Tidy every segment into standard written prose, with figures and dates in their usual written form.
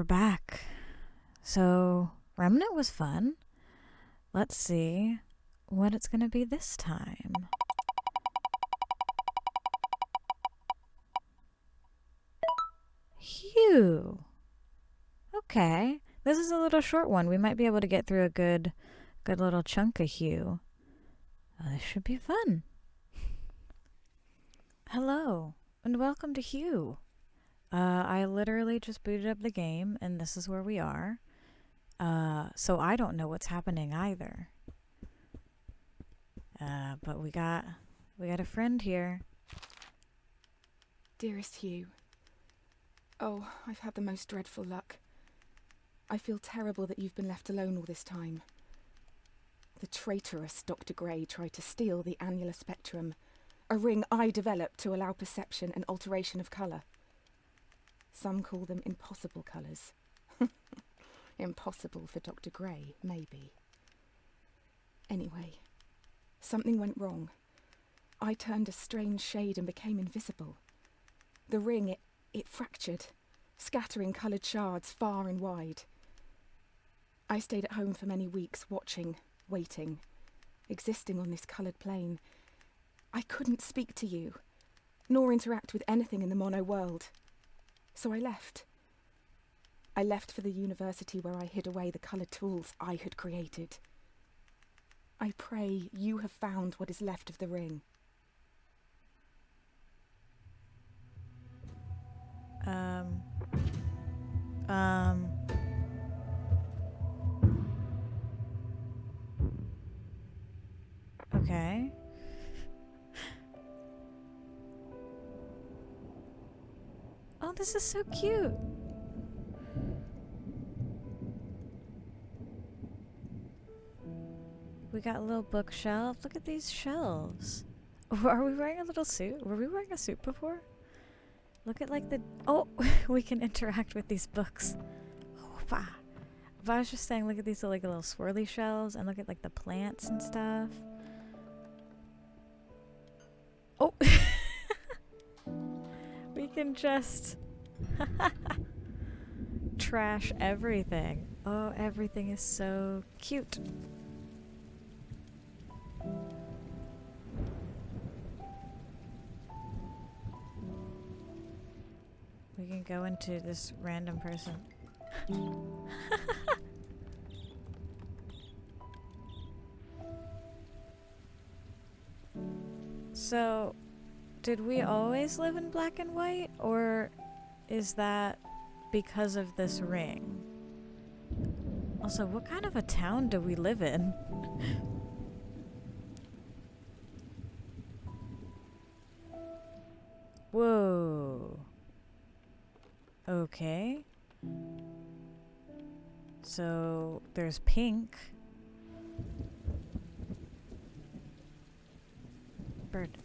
we're back. So, Remnant was fun. Let's see what it's going to be this time. Hue. Okay. This is a little short one. We might be able to get through a good little chunk of Hue. This should be fun. Hello, and welcome to Hue. I literally just booted up the game, and this is where we are. So I don't know what's happening either. But we got a friend here. Dearest Hugh. Oh, I've had the most dreadful luck. I feel terrible that you've been left alone all this time. The traitorous Dr. Gray tried to steal the annular spectrum, a ring I developed to allow perception and alteration of colour. Some call them impossible colours. Impossible for Dr. Gray, maybe. Anyway, something went wrong. I turned a strange shade and became invisible. The ring, it fractured, scattering coloured shards far and wide. I stayed at home for many weeks, watching, waiting, existing on this coloured plane. I couldn't speak to you, nor interact with anything in the mono world. So I left. I left for the university where I hid away the coloured tools I had created. I pray you have found what is left of the ring. Okay. Oh, this is so cute. We got a little bookshelf. Look at these shelves. Are we wearing a little suit? Were we wearing a suit before? Look at like the... Oh, we can interact with these books. But I was just saying, look at these like little swirly shelves and look at like the plants and stuff. Oh. We can just trash everything. Oh, everything is so cute. We can go into this random person. So, did we always live in black and white, or is that because of this ring? Also, what kind of a town do we live in? Whoa. Okay. So, there's pink. Bird.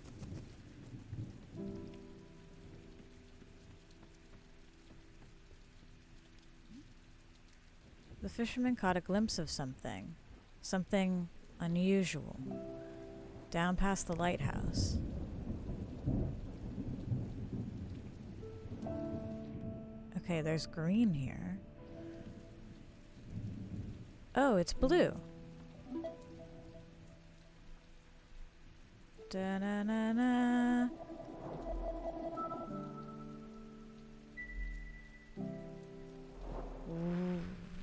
The fisherman caught a glimpse of something. Something unusual. Down past the lighthouse. Okay, there's green here. Oh, it's blue. Da-na-na-na.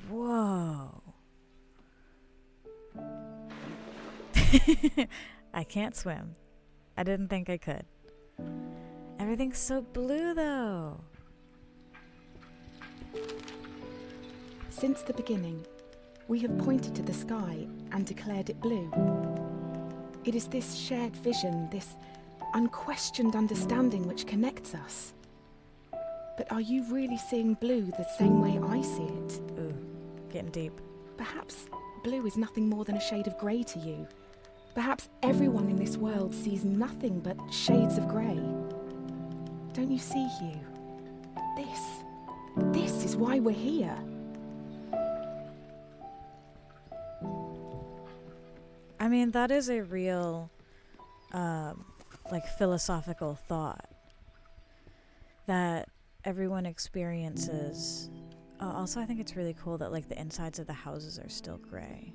Whoa. I can't swim. I didn't think I could. Everything's so blue, though. Since the beginning, we have pointed to the sky and declared it blue. It is this shared vision, this unquestioned understanding which connects us. But are you really seeing blue the same way I see it? Ooh, getting deep. Perhaps blue is nothing more than a shade of grey to you. Perhaps everyone in this world sees nothing but shades of grey. Don't you see, Hugh? This is why we're here. I mean, that is a real, like, philosophical thought. That everyone experiences Also, I think it's really cool that like the insides of the houses are still gray.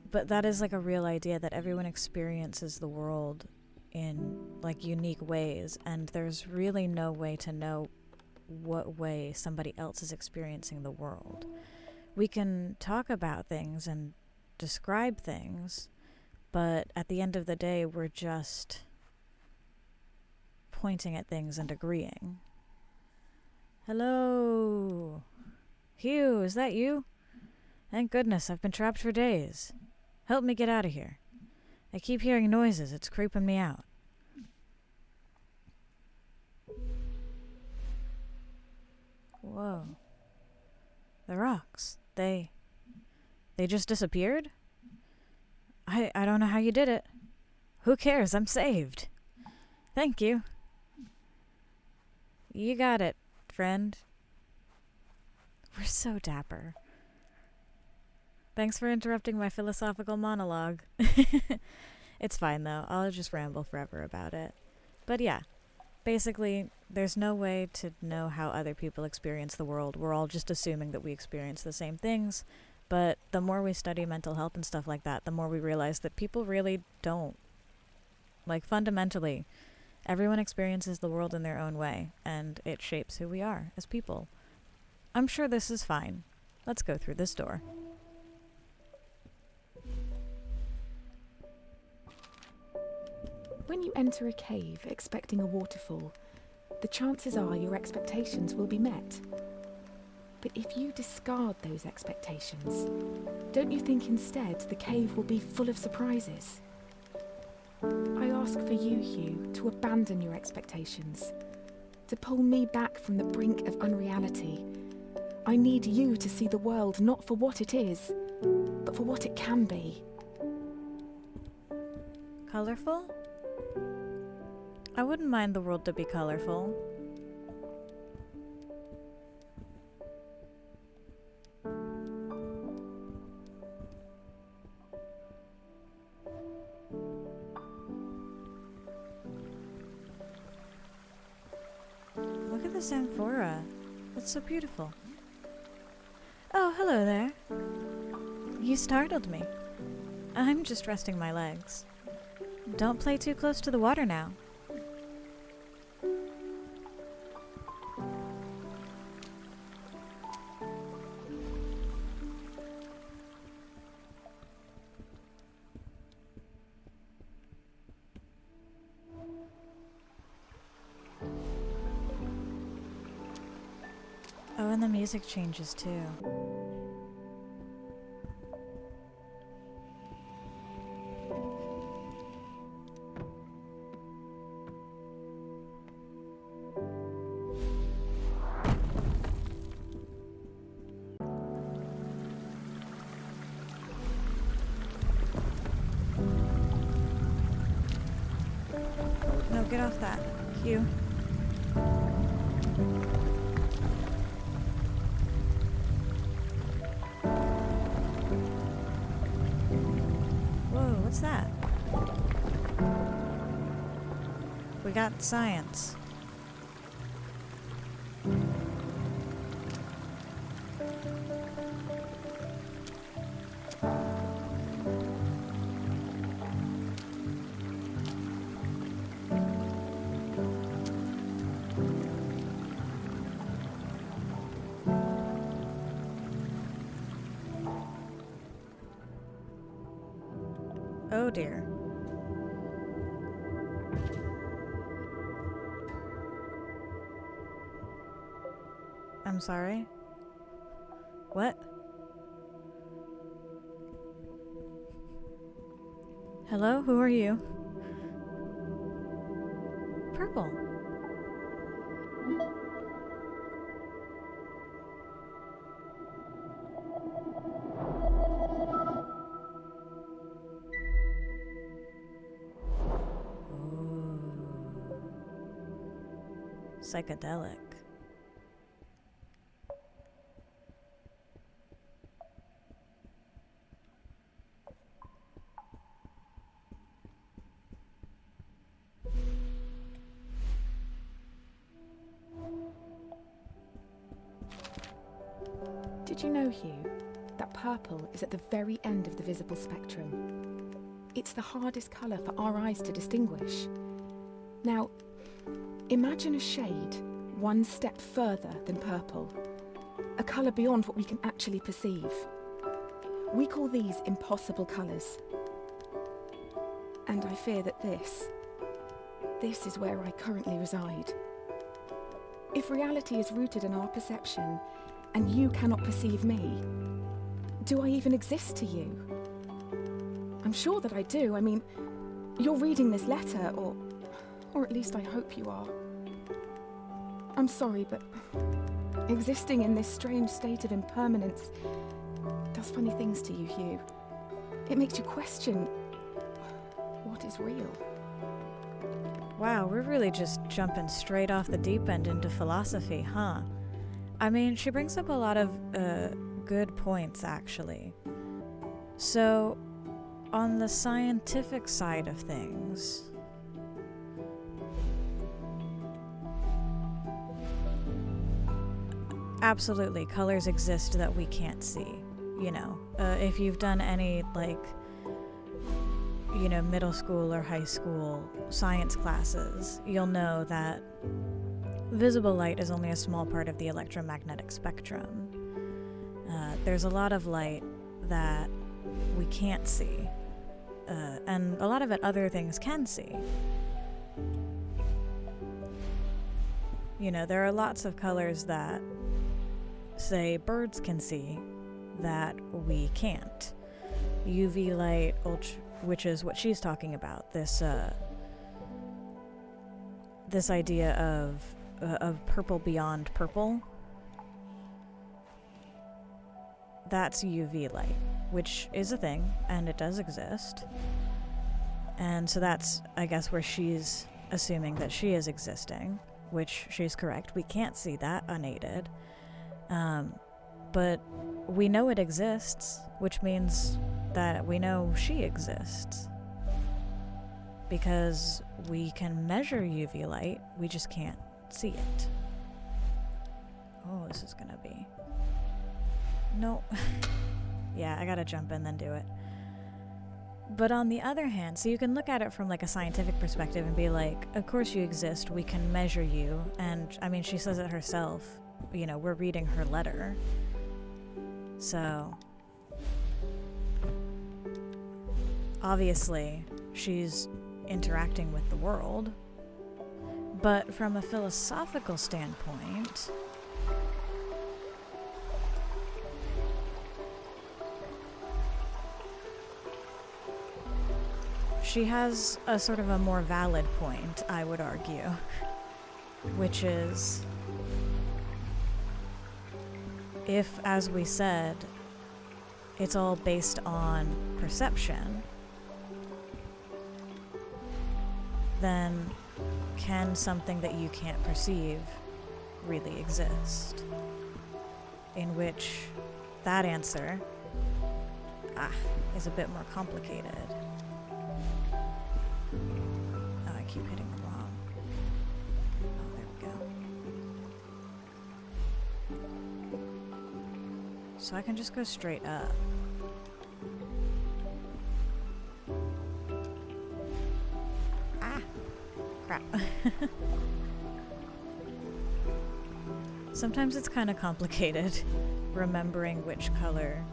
But that is like a real idea that everyone experiences the world in like unique ways, and there's really no way to know what way somebody else is experiencing the world. We can talk about things and describe things, but at the end of the day, we're just pointing at things and agreeing. Hello? Hugh, is that you? Thank goodness, I've been trapped for days. Help me get out of here. I keep hearing noises, it's creeping me out. Whoa. The rocks, they just disappeared? I don't know how you did it. Who cares? I'm saved. Thank you. You got it, friend. We're so dapper. Thanks for interrupting my philosophical monologue. It's fine, though. I'll just ramble forever about it. But yeah, basically, there's no way to know how other people experience the world. We're all just assuming that we experience the same things. But the more we study mental health and stuff like that, the more we realize that people really don't. Like, fundamentally, everyone experiences the world in their own way, and it shapes who we are as people. I'm sure this is fine. Let's go through this door. When you enter a cave expecting a waterfall, the chances are your expectations will be met. But if you discard those expectations, don't you think instead the cave will be full of surprises? I ask for you, Hugh, to abandon your expectations, to pull me back from the brink of unreality. I need you to see the world not for what it is, but for what it can be. Colorful? I wouldn't mind the world to be colorful. Look at this amphora. It's so beautiful. Oh, hello there. You startled me. I'm just resting my legs. Don't play too close to the water now. Oh, and the music changes too. No, get off that, Hugh. Whoa, what's that? We got science. Oh dear. I'm sorry? What? Hello? Who are you? Purple. Psychedelic. Did you know, Hugh, that purple is at the very end of the visible spectrum? It's the hardest colour for our eyes to distinguish. Now, imagine a shade one step further than purple, a colour beyond what we can actually perceive. We call these impossible colours. And I fear that this is where I currently reside. If reality is rooted in our perception, and you cannot perceive me, do I even exist to you? I'm sure that I do. I mean, you're reading this letter, or at least I hope you are. I'm sorry, but existing in this strange state of impermanence does funny things to you, Hugh. It makes you question what is real. Wow, we're really just jumping straight off the deep end into philosophy, huh? I mean, she brings up a lot of good points, actually. So, on the scientific side of things, absolutely, colors exist that we can't see. You know, if you've done any, like, you know, middle school or high school science classes, you'll know that visible light is only a small part of the electromagnetic spectrum. There's a lot of light that we can't see, and a lot of it other things can see. You know, there are lots of colors that, say, birds can see that we can't. UV light, which is what she's talking about, this idea of purple beyond purple. That's UV light, which is a thing, and it does exist. And so that's, I guess, where she's assuming that she is existing, which she's correct. We can't see that unaided. But we know it exists, which means that we know she exists. Because we can measure UV light, we just can't see it. Oh, this is gonna be... No. Yeah, I gotta jump in, then do it. But on the other hand, so you can look at it from like a scientific perspective and be like, of course you exist, we can measure you. And I mean, she says it herself, you know, we're reading her letter. So, obviously, she's interacting with the world. But from a philosophical standpoint, she has a sort of a more valid point, I would argue, which is, if, as we said, it's all based on perception, then can something that you can't perceive really exist? In which that answer is a bit more complicated. Oh, I keep hitting the wrong. Oh, there we go. So I can just go straight up. Ah! Crap. Sometimes it's kind of complicated remembering which color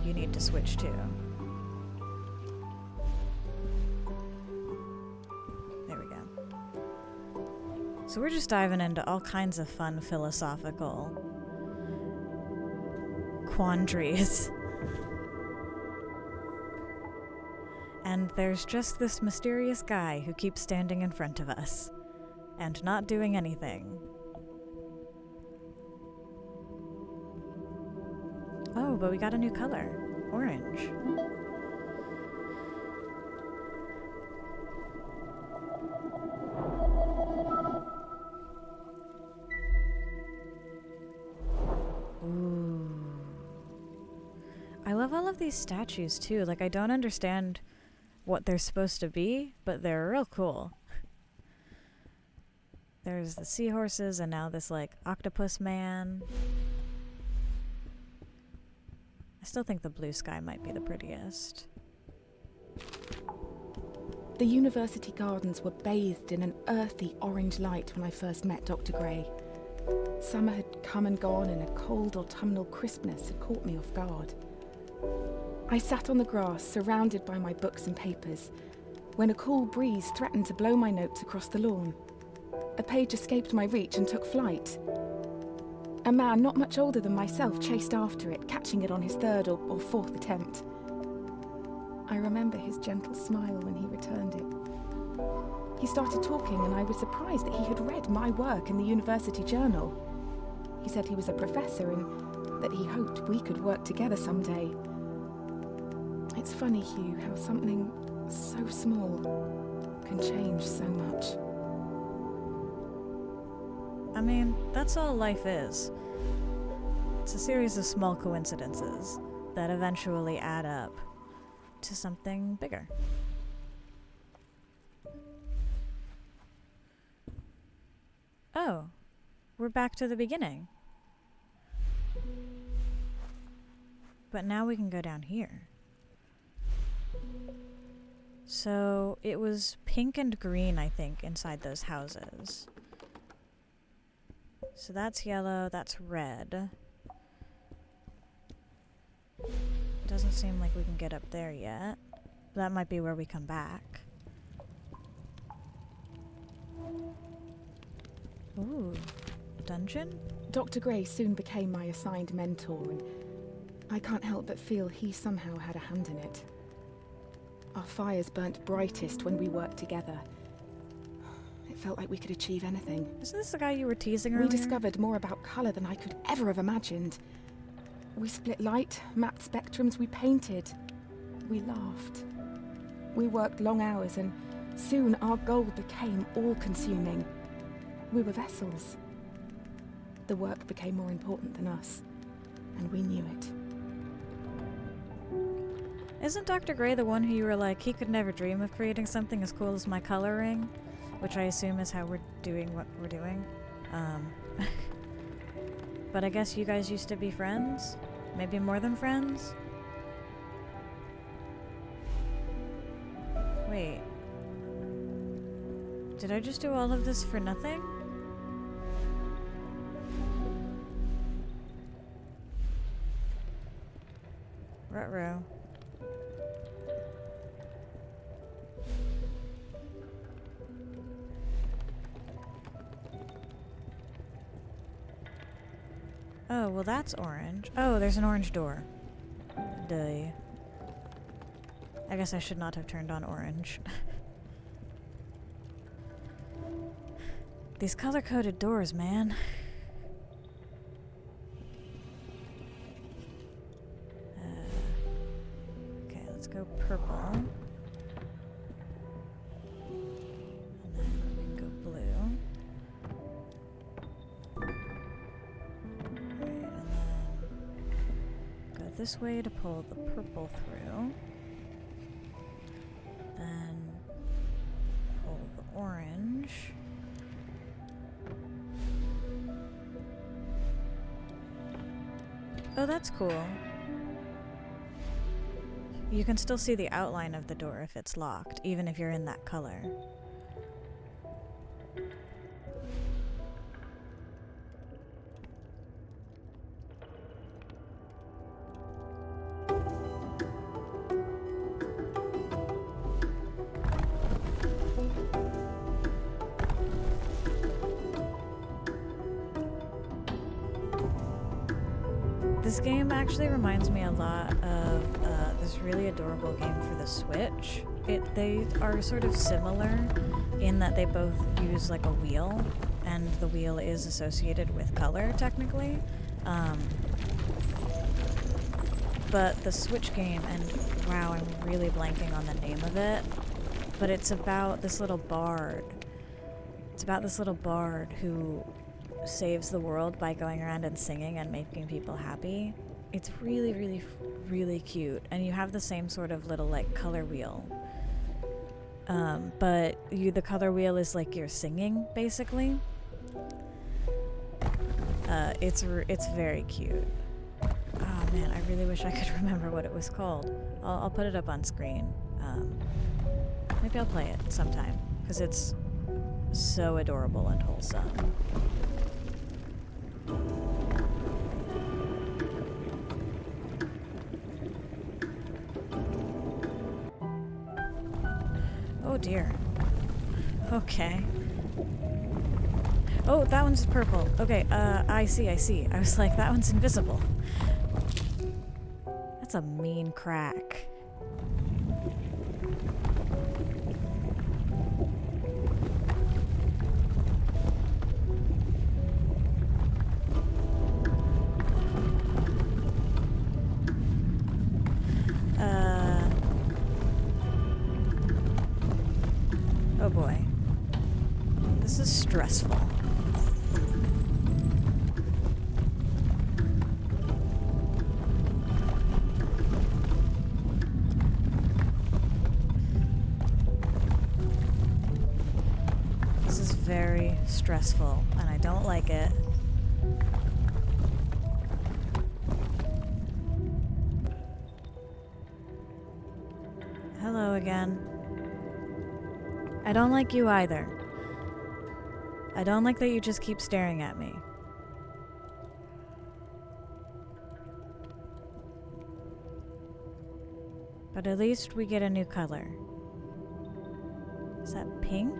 you need to switch to. There we go. So we're just diving into all kinds of fun philosophical quandaries. And there's just this mysterious guy who keeps standing in front of us and not doing anything. Oh, but we got a new color. Orange. Ooh. I love all of these statues too. Like, I don't understand what they're supposed to be, but they're real cool. There's the seahorses and now this like octopus man. I still think the blue sky might be the prettiest. The university gardens were bathed in an earthy orange light when I first met Dr. Gray. Summer had come and gone, and a cold autumnal crispness had caught me off guard. I sat on the grass, surrounded by my books and papers, when a cool breeze threatened to blow my notes across the lawn. A page escaped my reach and took flight. A man not much older than myself chased after it, catching it on his third or fourth attempt. I remember his gentle smile when he returned it. He started talking, and I was surprised that he had read my work in the university journal. He said he was a professor and that he hoped we could work together someday. It's funny, Hugh, how something so small can change so much. I mean, that's all life is. It's a series of small coincidences that eventually add up to something bigger. Oh, we're back to the beginning. But now we can go down here. So it was pink and green, I think, inside those houses. So that's yellow, that's red. Doesn't seem like we can get up there yet. That might be where we come back. Ooh, dungeon? Dr. Gray soon became my assigned mentor, and I can't help but feel he somehow had a hand in it. Our fires burnt brightest when we worked together. It felt like we could achieve anything. Isn't this the guy you were teasing earlier? We discovered more about colour than I could ever have imagined. We split light, mapped spectrums, we painted. We laughed. We worked long hours, and soon our goal became all-consuming. We were vessels. The work became more important than us, and we knew it. Isn't Dr. Gray the one who you were like, he could never dream of creating something as cool as my coloring? Which I assume is how we're doing what we're doing. But I guess you guys used to be friends? Maybe more than friends? Wait. Did I just do all of this for nothing? Ruh-roh. Oh, well that's orange. Oh, there's an orange door. Duh. I guess I should not have turned on orange. These color-coded doors, man. Okay, let's go purple. And then we can go blue. This way to pull the purple through. Then pull the orange. Oh, that's cool. You can still see the outline of the door if it's locked, even if you're in that color. This game actually reminds me a lot of this really adorable game for the Switch. They are sort of similar in that they both use like a wheel, and the wheel is associated with color technically. But the Switch game, and wow, I'm really blanking on the name of it, but it's about this little bard. It's about this little bard who saves the world by going around and singing and making people happy. It's really, really, really cute, and you have the same sort of little like color wheel. But the color wheel is like you're singing basically. It's very cute. Oh Man, I really wish I could remember what it was called. I'll put it up on screen. Maybe I'll play it sometime, because it's so adorable and wholesome. Oh dear. Okay. Oh, that one's purple. Okay, I see. I was like, that one's invisible. That's a mean crack. Oh boy. This is stressful. This is very stressful, and I don't like it. Hello again. I don't like you either. I don't like that you just keep staring at me. But at least we get a new color. Is that pink?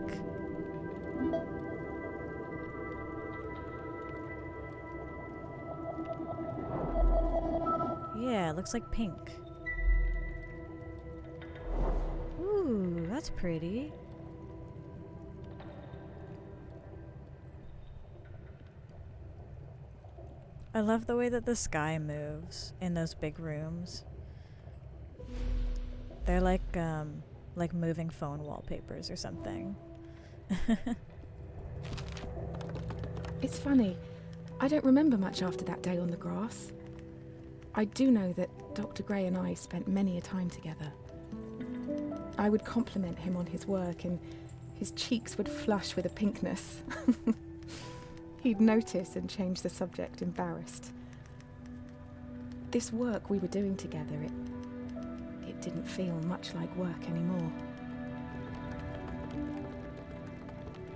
Yeah, it looks like pink. Ooh, that's pretty. I love the way that the sky moves in those big rooms. They're like moving phone wallpapers or something. It's funny. I don't remember much after that day on the grass. I do know that Dr. Gray and I spent many a time together. I would compliment him on his work and his cheeks would flush with a pinkness. He'd notice and change the subject, embarrassed. This work we were doing together, it didn't feel much like work anymore.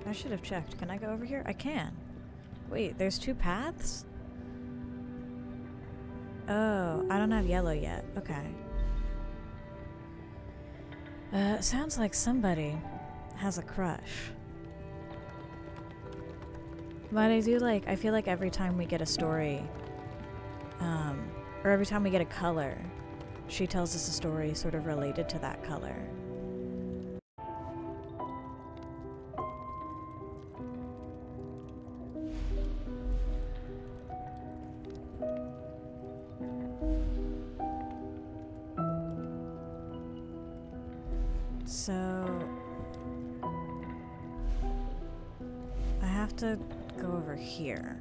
I should have checked. Can I go over here? I can. Wait, there's two paths? Oh, I don't have yellow yet. Okay. Sounds like somebody has a crush. But I feel like every time we get a story, or every time we get a color, she tells us a story sort of related to that color. So I have to go over here.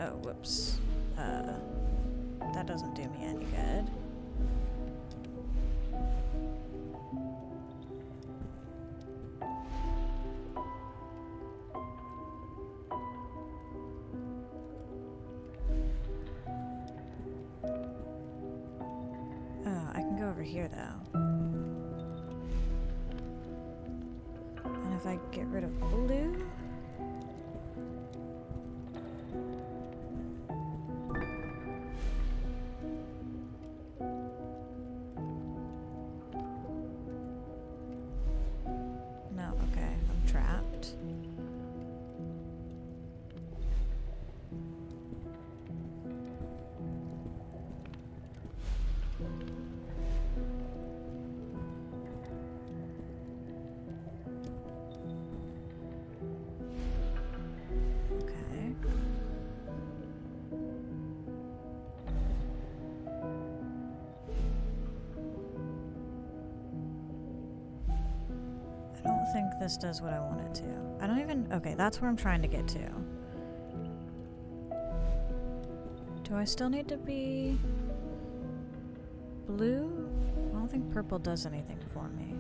Oh, whoops. That doesn't do me any good. Oh, I can go over here though. And if I get rid of blue? No, okay, I'm trapped. Okay. I don't think this does what I want it to. I don't even... Okay, that's where I'm trying to get to. Do I still need to be blue? I don't think purple does anything for me.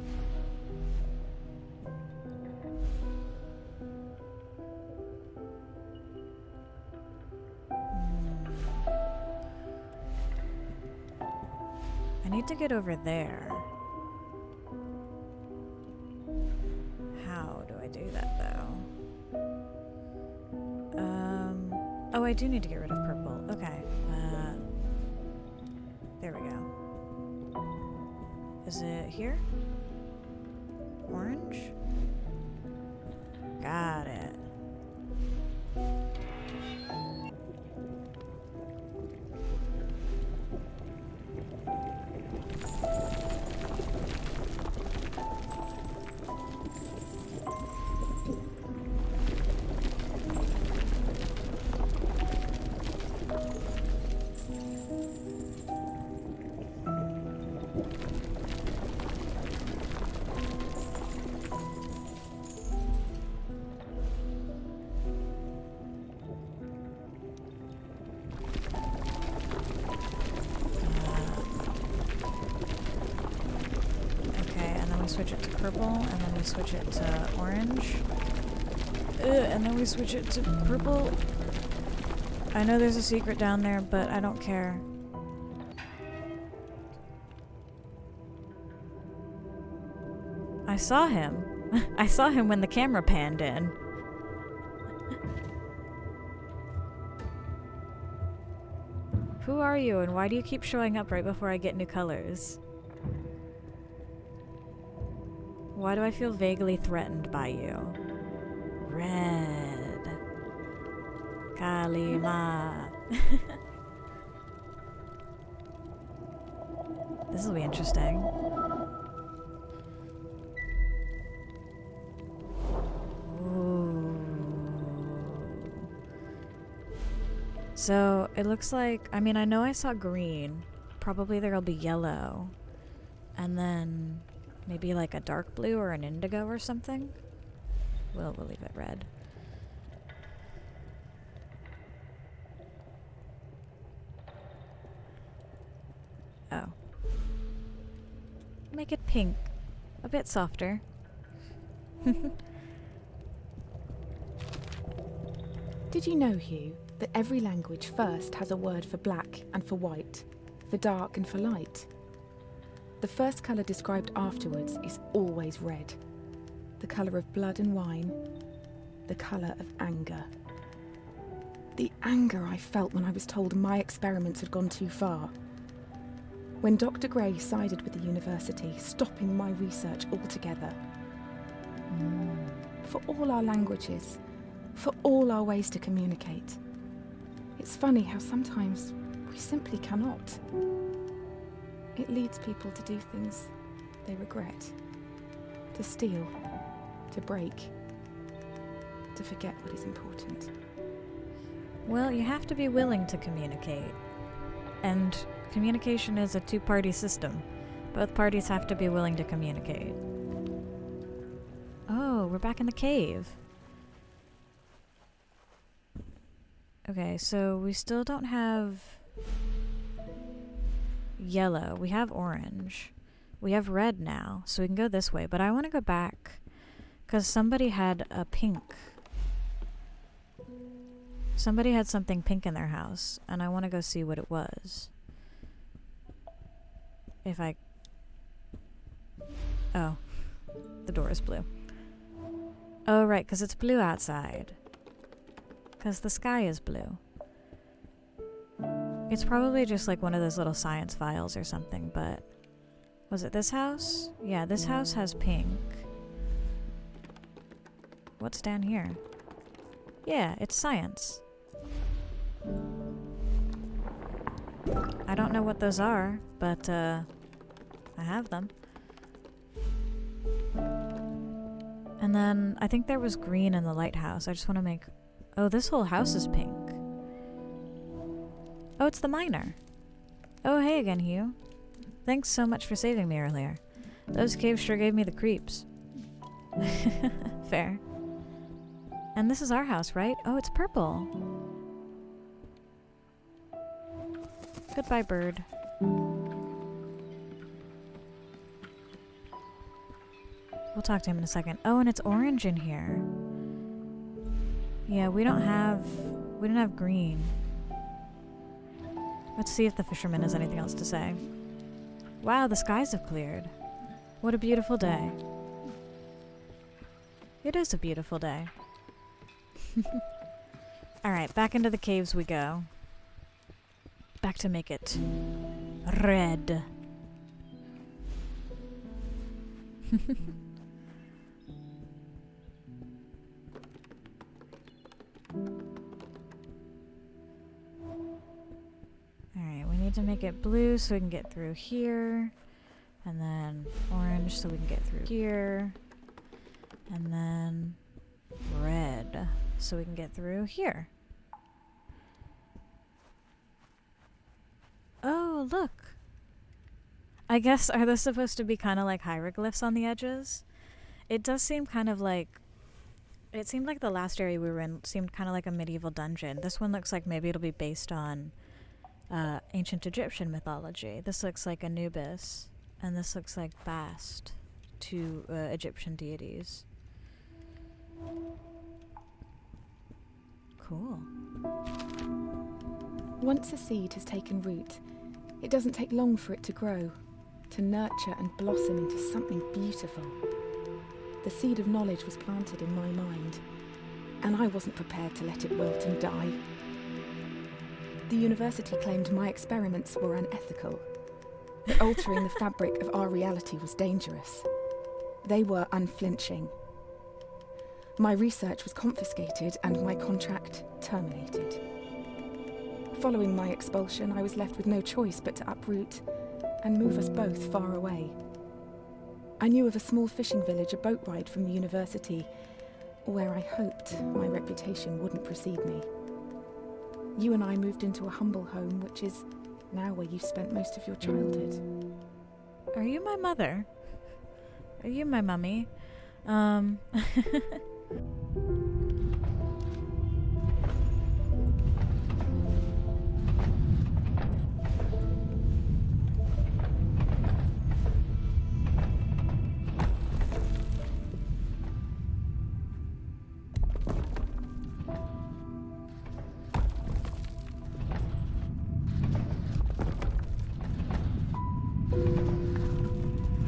need to get over there. How do I do that, though? Oh, I do need to get rid of purple. Okay. There we go. Is it here? Orange? Got it. Switch it to purple, and then we switch it to orange. And then we switch it to purple. I know there's a secret down there, but I don't care. I saw him. I saw him when the camera panned in. Who are you, and why do you keep showing up right before I get new colors? Why do I feel vaguely threatened by you? Red. Kalima. This will be interesting. Ooh. So, it looks like... I mean, I know I saw green. Probably there'll be yellow. And then... maybe like a dark blue or an indigo or something. We'll leave it red. Oh. Make it pink. A bit softer. Did you know, Hugh, that every language first has a word for black and for white, for dark and for light? The first colour described afterwards is always red. The colour of blood and wine. The colour of anger. The anger I felt when I was told my experiments had gone too far. When Dr. Gray sided with the university, stopping my research altogether. For all our languages, for all our ways to communicate. It's funny how sometimes we simply cannot. It leads people to do things they regret. To steal. To break. To forget what is important. Well, you have to be willing to communicate. And communication is a two-party system. Both parties have to be willing to communicate. Oh, we're back in the cave. Okay, so we still don't have... yellow. We have orange. We have red now, so we can go this way. But I want to go back because somebody had a pink. Somebody had something pink in their house, and I want to go see what it was. If I... oh. The door is blue. Oh, right, because it's blue outside. Because the sky is blue. It's probably just like one of those little science files or something, but... was it this house? Yeah, this house has pink. What's down here? Yeah, it's science. I don't know what those are, but, I have them. And then, I think there was green in the lighthouse. I just want to make... oh, this whole house is pink. Oh, it's the miner. Oh, hey again, Hugh. Thanks so much for saving me earlier. Those caves sure gave me the creeps. Fair. And this is our house, right? Oh, it's purple. Goodbye, bird. We'll talk to him in a second. Oh, and it's orange in here. Yeah, we don't have green. Let's see if the fisherman has anything else to say. Wow, the skies have cleared. What a beautiful day. It is a beautiful day. Alright, back into the caves we go. Back to make it red. Alright, we need to make it blue so we can get through here. And then orange so we can get through here. And then red so we can get through here. Oh, look. I guess, are those supposed to be kind of like hieroglyphs on the edges? It does seem kind of like... It seemed like the last area we were in seemed kind of like a medieval dungeon. This one looks like maybe it'll be based on ancient Egyptian mythology. This looks like Anubis. And this looks like Bast, two Egyptian deities. Cool. Once a seed has taken root, it doesn't take long for it to grow, to nurture and blossom into something beautiful. The seed of knowledge was planted in my mind, and I wasn't prepared to let it wilt and die. The university claimed my experiments were unethical, that altering the fabric of our reality was dangerous. They were unflinching. My research was confiscated and my contract terminated. Following my expulsion, I was left with no choice but to uproot and move us both far away. I knew of a small fishing village a boat ride from the university, where I hoped my reputation wouldn't precede me. You and I moved into a humble home, which is now where you've spent most of your childhood. Are you my mother? Are you my mummy?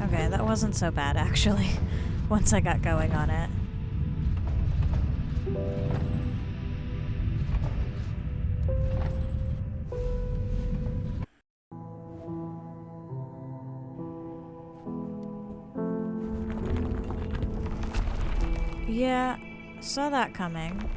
Okay, that wasn't so bad actually, once I got going on it. Yeah, saw that coming.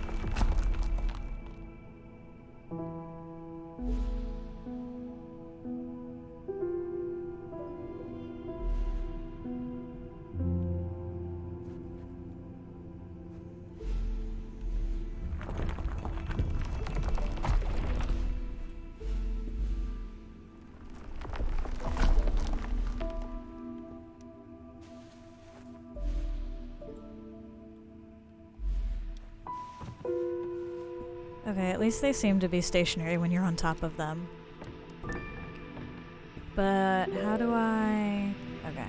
Okay, at least they seem to be stationary when you're on top of them. But how do I... Okay.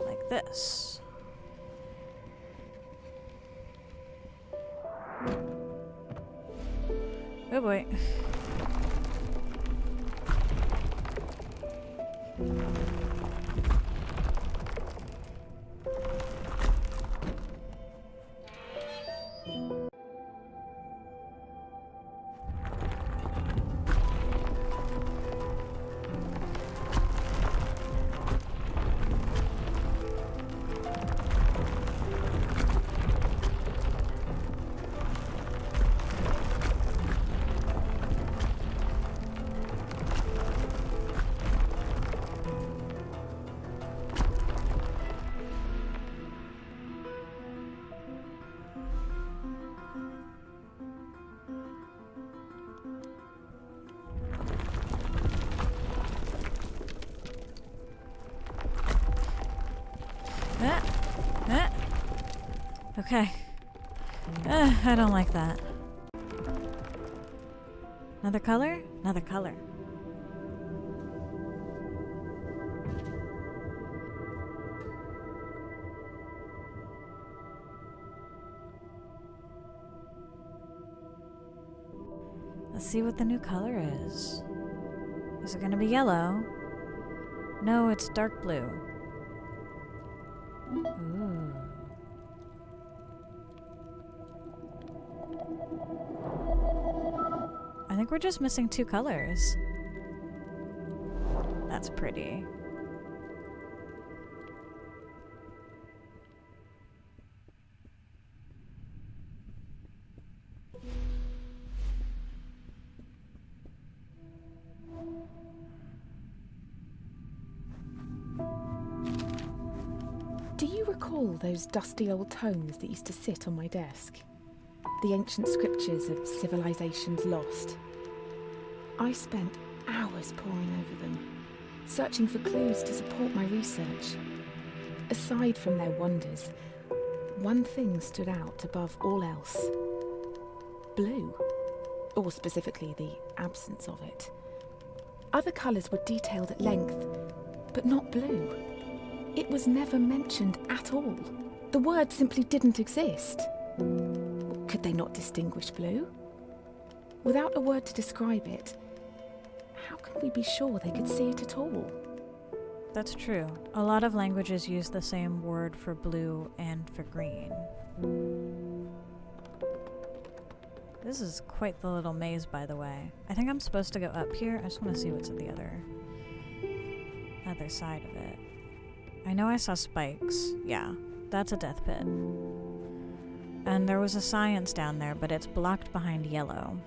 Like this. Oh boy. Okay. I don't like that. Another color? Another color. Let's see what the new color is. Is it gonna be yellow? No, it's dark blue. Ooh. I think we're just missing 2 colors. That's pretty. Do you recall those dusty old tomes that used to sit on my desk? The ancient scriptures of civilizations lost. I spent hours poring over them, searching for clues to support my research. Aside from their wonders, one thing stood out above all else. Blue, or specifically the absence of it. Other colours were detailed at length, but not blue. It was never mentioned at all. The word simply didn't exist. Could they not distinguish blue? Without a word to describe it, how can we be sure they could see it at all? That's true. A lot of languages use the same word for blue and for green. This is quite the little maze, by the way. I think I'm supposed to go up here. I just want to see what's at the other side of it. I know I saw spikes. Yeah, that's a death pit. And there was a science down there, but it's blocked behind yellow.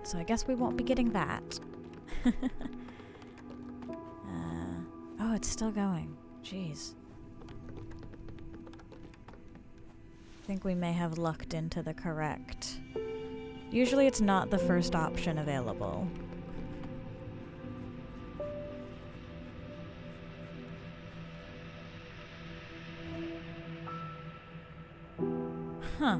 So I guess we won't be getting that. Oh, it's still going. Jeez. I think we may have lucked into the correct. Usually it's not the first option available. Huh.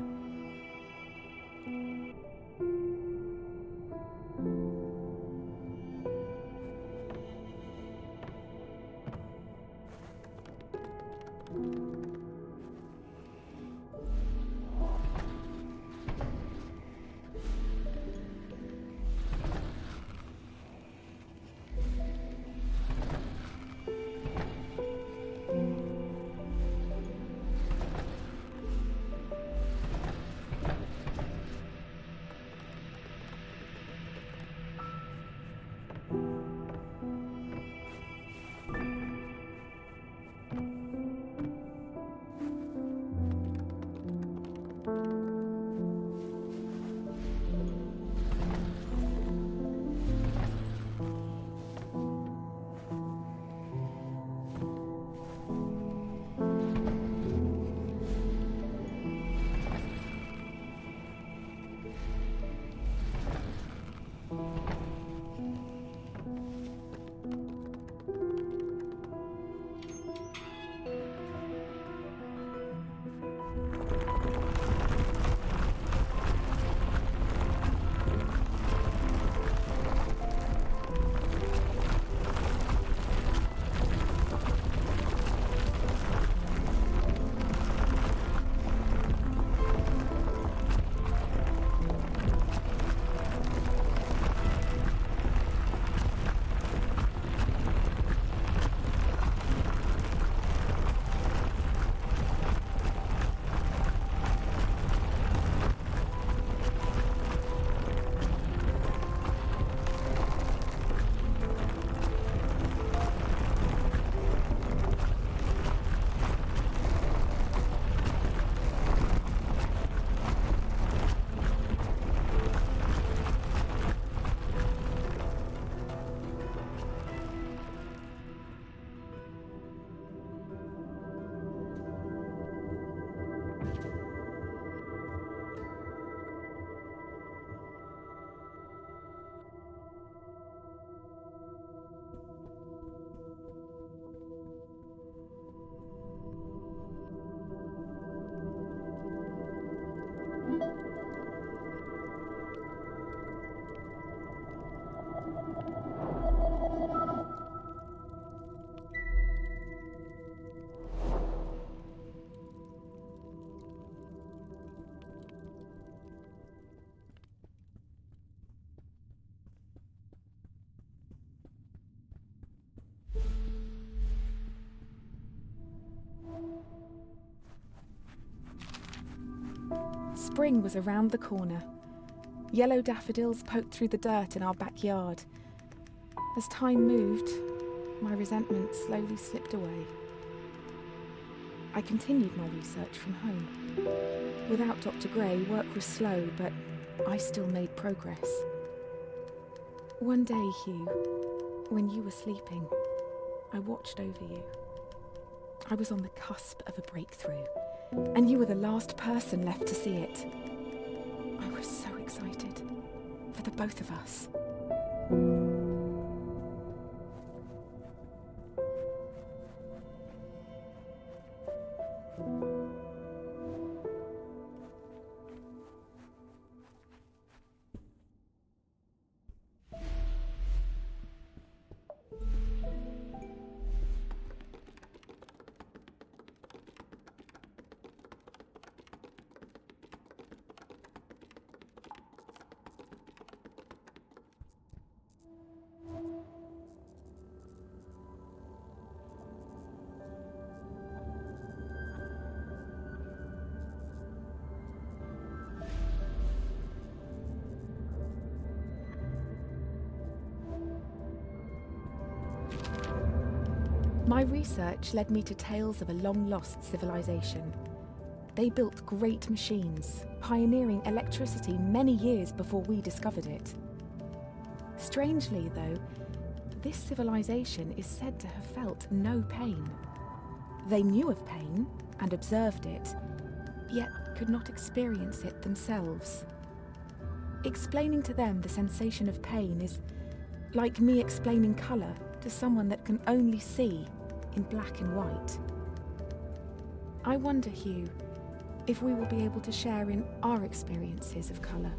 Spring was around the corner. Yellow daffodils poked through the dirt in our backyard. As time moved, my resentment slowly slipped away. I continued my research from home. Without Dr. Gray, work was slow, but I still made progress. One day, Hugh, when you were sleeping, I watched over you. I was on the cusp of a breakthrough, and you were the last person left to see it. I was so excited for the both of us. My research led me to tales of a long-lost civilization. They built great machines, pioneering electricity many years before we discovered it. Strangely, though, this civilization is said to have felt no pain. They knew of pain and observed it, yet could not experience it themselves. Explaining to them the sensation of pain is like me explaining colour to someone that can only see in black and white. I wonder, Hugh, if we will be able to share in our experiences of colour.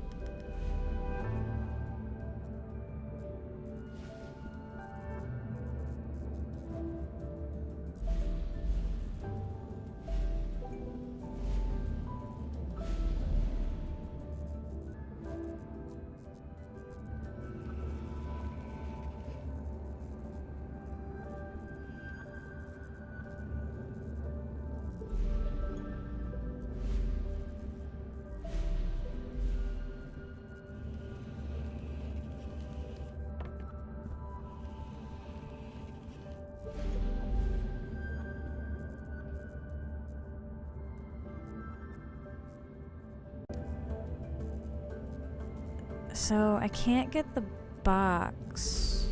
So I can't get the box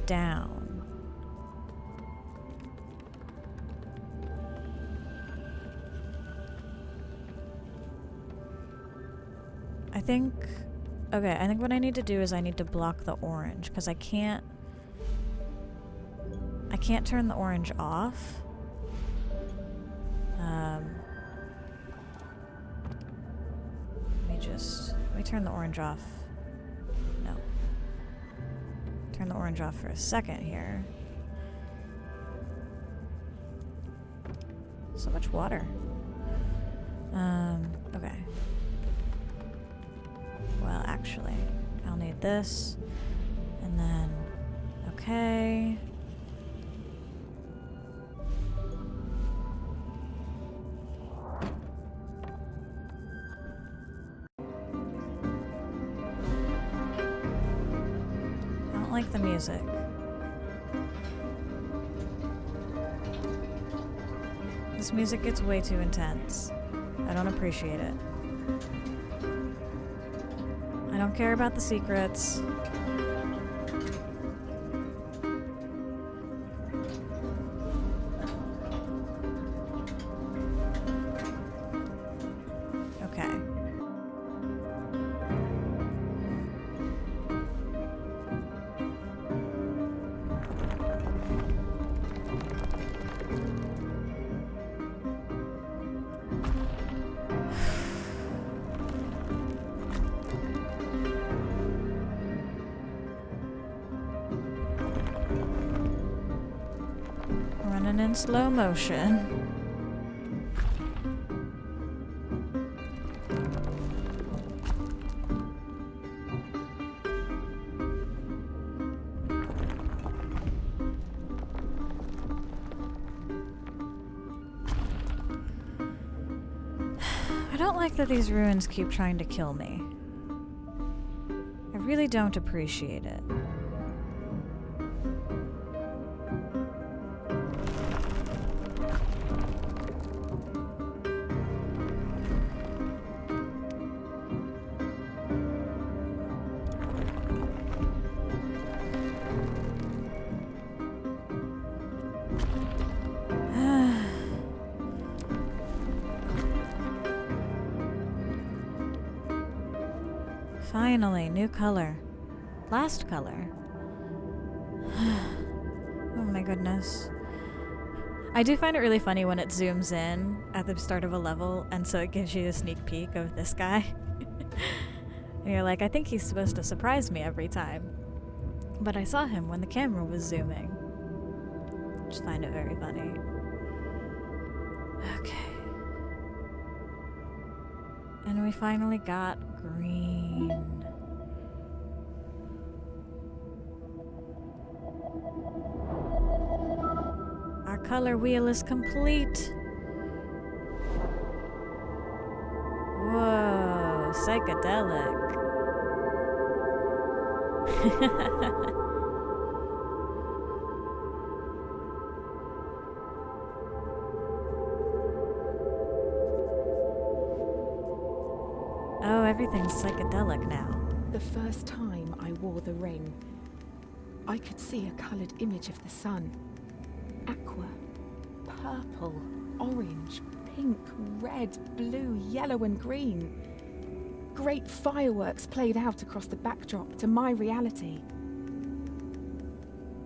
down. I think what I need to do is I need to block the orange because I can't turn the orange off. Let me turn the orange off. No. Turn the orange off for a second here. So much water. Okay. Well, actually, I'll need this. And then, okay. Like the music. This music gets way too intense. I don't appreciate it. I don't care about the secrets. Okay. Running in slow motion. don't like that these ruins keep trying to kill me. I really don't appreciate it. Finally, new color. Last color. Oh my goodness. I do find it really funny when it zooms in at the start of a level, and so it gives you a sneak peek of this guy. And you're like, I think he's supposed to surprise me every time. But I saw him when the camera was zooming. Just find it very funny. Okay. And we finally got green. Our color wheel is complete. Whoa, psychedelic. Oh, everything's psychedelic now. The first time I wore the ring, I could see a coloured image of the sun. Aqua, purple, orange, pink, red, blue, yellow and green. Great fireworks played out across the backdrop to my reality.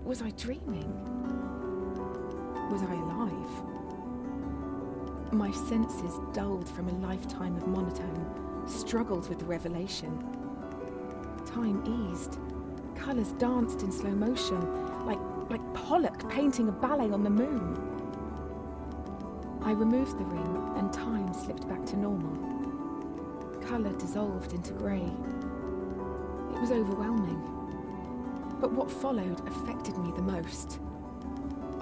Was I dreaming? Was I alive? My senses, dulled from a lifetime of monotone, struggled with the revelation. Time eased. Colours danced in slow motion, like Pollock painting a ballet on the moon. I removed the ring and time slipped back to normal. Colour dissolved into grey. It was overwhelming. But what followed affected me the most.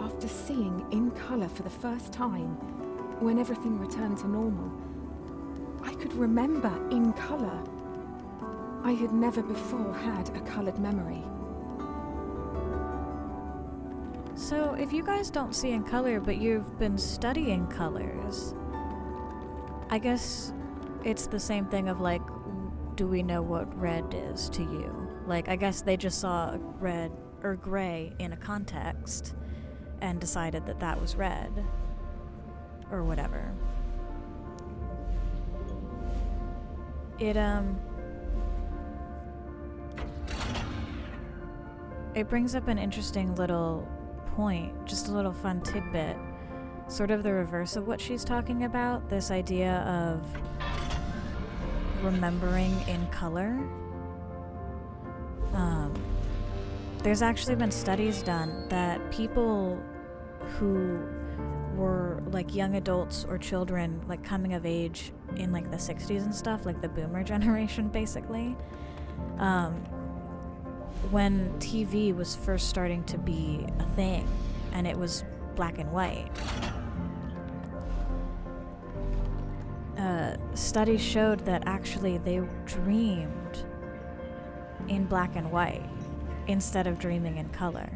After seeing in colour for the first time, when everything returned to normal, I could remember in colour. I had never before had a coloured memory. So, if you guys don't see in color, but you've been studying colors, I guess it's the same thing of like, do we know what red is to you? Like, I guess they just saw red or gray in a context and decided that that was red. Or whatever. It brings up an interesting little point, just a little fun tidbit, sort of the reverse of what she's talking about, this idea of remembering in color. There's actually been studies done that people who were like young adults or children like coming of age in like the 60s and stuff, like the boomer generation basically, when TV was first starting to be a thing and it was black and white, studies showed that actually they dreamed in black and white instead of dreaming in color,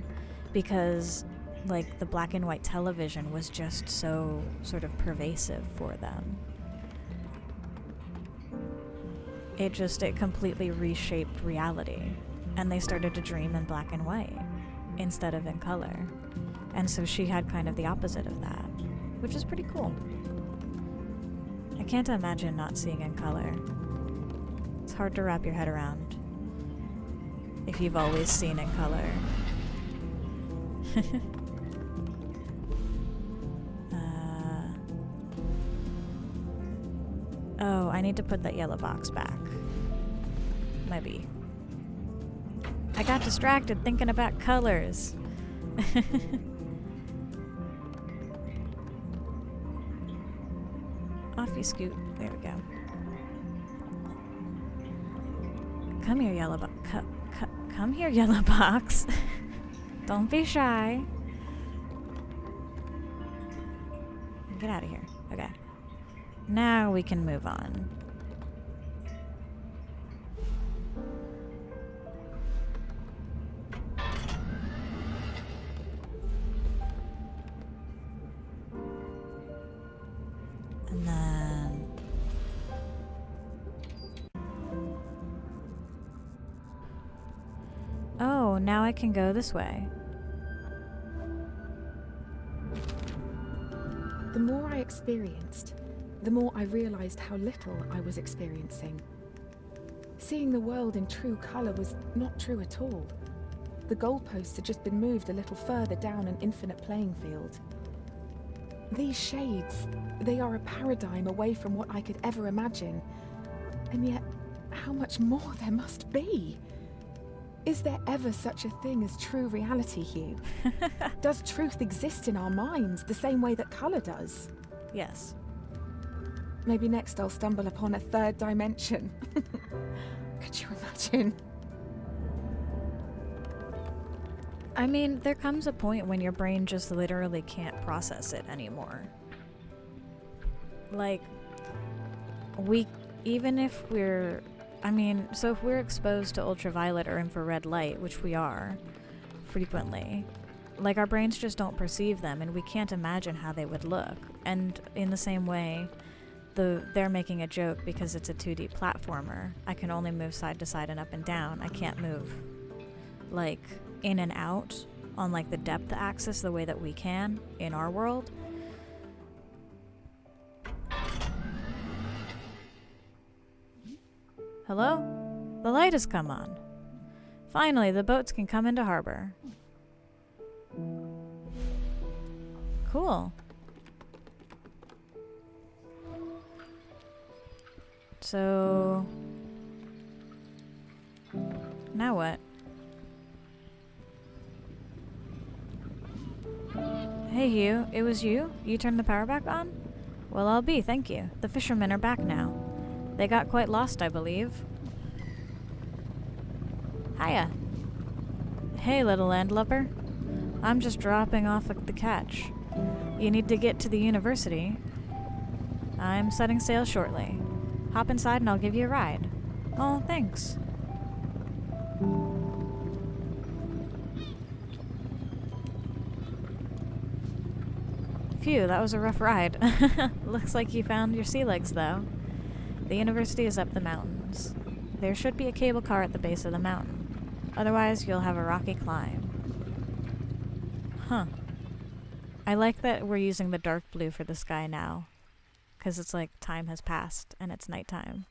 because like the black and white television was just so sort of pervasive for them. It completely reshaped reality, and they started to dream in black and white instead of in color. And so she had kind of the opposite of that, which is pretty cool. I can't imagine not seeing in color. It's hard to wrap your head around if you've always seen in color. Oh, I need to put that yellow box back. Maybe. I got distracted thinking about colors. Off you scoot. There we go. Come here, yellow box. Come here, yellow box. Don't be shy. Get out of here. Okay. Now we can move on. And then... Oh, now I can go this way. The more I experienced, the more I realised how little I was experiencing. Seeing the world in true colour was not true at all. The goalposts had just been moved a little further down an infinite playing field. These shades, they are a paradigm away from what I could ever imagine. And yet, how much more there must be? Is there ever such a thing as true reality, Hugh? Does truth exist in our minds the same way that colour does? Yes. Maybe next I'll stumble upon a third dimension. Could you imagine? I mean, there comes a point when your brain just literally can't process it anymore. Like, even if we're... so if we're exposed to ultraviolet or infrared light, which we are frequently, like our brains just don't perceive them and we can't imagine how they would look. And in the same way, they're making a joke because it's a 2D platformer. I can only move side to side and up and down. I can't move, like, in and out on, like, the depth axis the way that we can in our world. Hello? The light has come on. Finally, the boats can come into harbor. Cool. So... now what? Hey Hugh, it was you? You turned the power back on? Well, I'll be, thank you. The fishermen are back now. They got quite lost, I believe. Hiya. Hey, little landlubber. I'm just dropping off at the catch. You need to get to the university. I'm setting sail shortly. Hop inside and I'll give you a ride. Oh, thanks. Phew, that was a rough ride. Looks like you found your sea legs, though. The university is up the mountains. There should be a cable car at the base of the mountain. Otherwise, you'll have a rocky climb. Huh. I like that we're using the dark blue for the sky now. Because it's like time has passed and it's nighttime.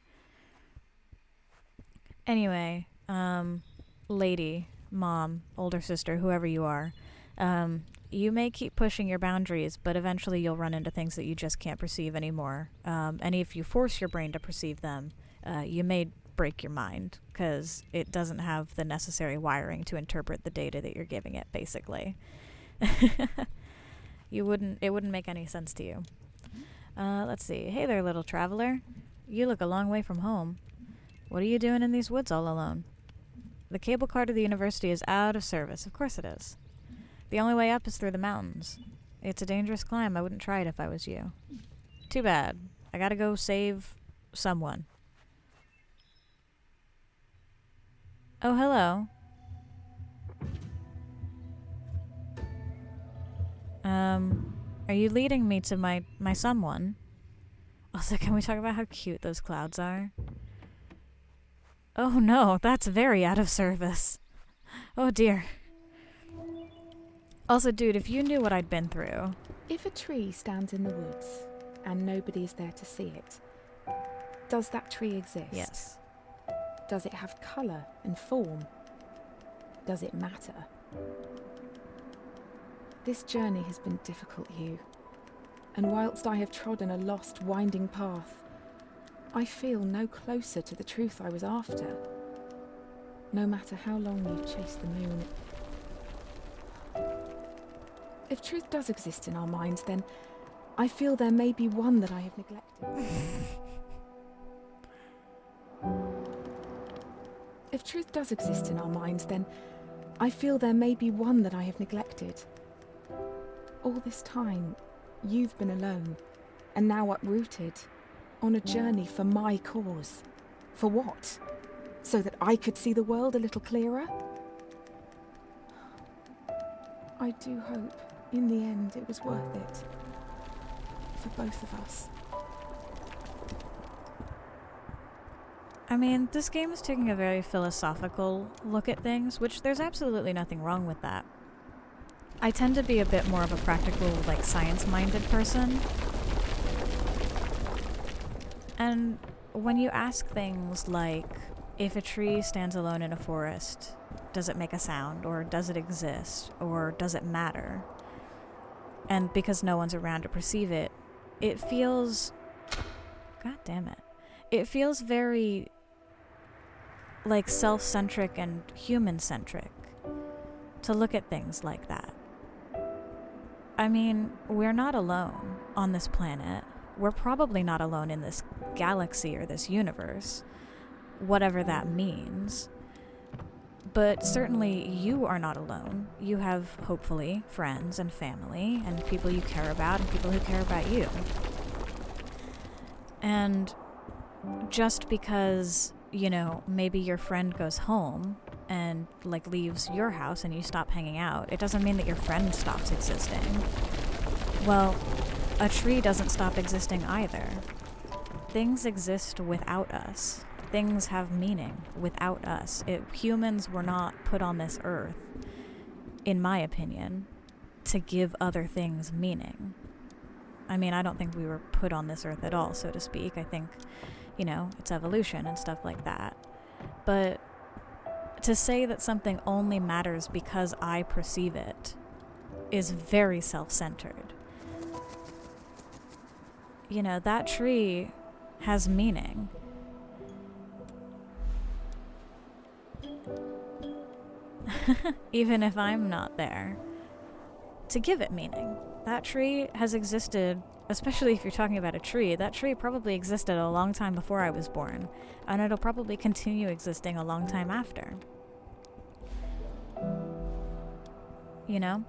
Anyway, lady, mom, older sister, whoever you are, you may keep pushing your boundaries, but eventually you'll run into things that you just can't perceive anymore. And if you force your brain to perceive them, you may break your mind, because it doesn't have the necessary wiring to interpret the data that you're giving it, basically. It wouldn't make any sense to you. Let's see. Hey there, little traveler. You look a long way from home. What are you doing in these woods all alone? The cable car to the university is out of service. Of course it is. The only way up is through the mountains. It's a dangerous climb. I wouldn't try it if I was you. Too bad. I gotta go save someone. Oh, hello. Are you leading me to my someone? Also, can we talk about how cute those clouds are? Oh no, that's very out of service. Oh dear. Also, dude, if you knew what I'd been through... If a tree stands in the woods and nobody's there to see it, does that tree exist? Yes. Does it have colour and form? Does it matter? This journey has been difficult, Hugh. And whilst I have trodden a lost, winding path, I feel no closer to the truth I was after. No matter how long you've chased the moon. If truth does exist in our minds, then I feel there may be one that I have neglected. If truth does exist in our minds, then I feel there may be one that I have neglected. All this time, you've been alone, and now uprooted, on a journey for my cause. For what? So that I could see the world a little clearer? I do hope, in the end, it was worth it. For both of us. I mean, this game is taking a very philosophical look at things, which there's absolutely nothing wrong with that. I tend to be a bit more of a practical, like, science-minded person. And when you ask things like, if a tree stands alone in a forest, does it make a sound, or does it exist, or does it matter? And because no one's around to perceive it, it feels... God damn it. It feels very, like, self-centric and human-centric to look at things like that. I mean, we're not alone on this planet. We're probably not alone in this galaxy or this universe, whatever that means. But certainly you are not alone. You have, hopefully, friends and family and people you care about and people who care about you. And just because, you know, maybe your friend goes home and, like, leaves your house and you stop hanging out, it doesn't mean that your friend stops existing. Well, a tree doesn't stop existing either. Things exist without us. Things have meaning without us. Humans were not put on this earth, in my opinion, to give other things meaning. I mean, I don't think we were put on this earth at all, so to speak. I think, you know, it's evolution and stuff like that. But to say that something only matters because I perceive it is very self-centered. You know, that tree has meaning. Even if I'm not there to give it meaning. That tree has existed, especially if you're talking about a tree, that tree probably existed a long time before I was born, and it'll probably continue existing a long time after. You know?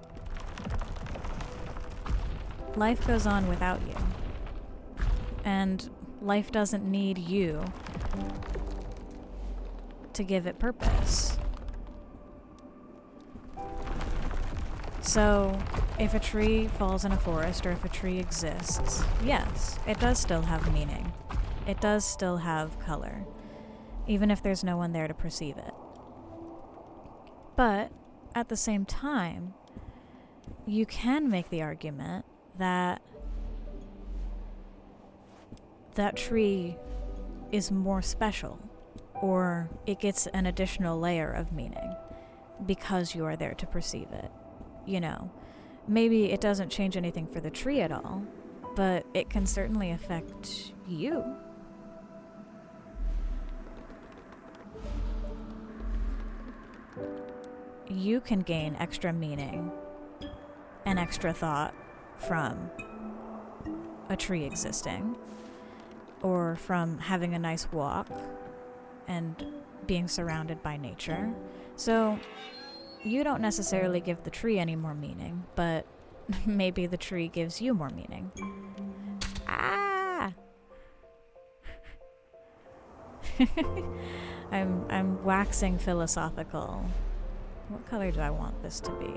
Life goes on without you. And life doesn't need you to give it purpose. So, if a tree falls in a forest, or if a tree exists, yes, it does still have meaning. It does still have color, even if there's no one there to perceive it. But, at the same time, you can make the argument that that tree is more special, or it gets an additional layer of meaning because you are there to perceive it. You know, maybe it doesn't change anything for the tree at all, but it can certainly affect you. You can gain extra meaning and extra thought from a tree existing, or from having a nice walk and being surrounded by nature. So you don't necessarily give the tree any more meaning, but maybe the tree gives you more meaning. Ah! I'm waxing philosophical. What color do I want this to be?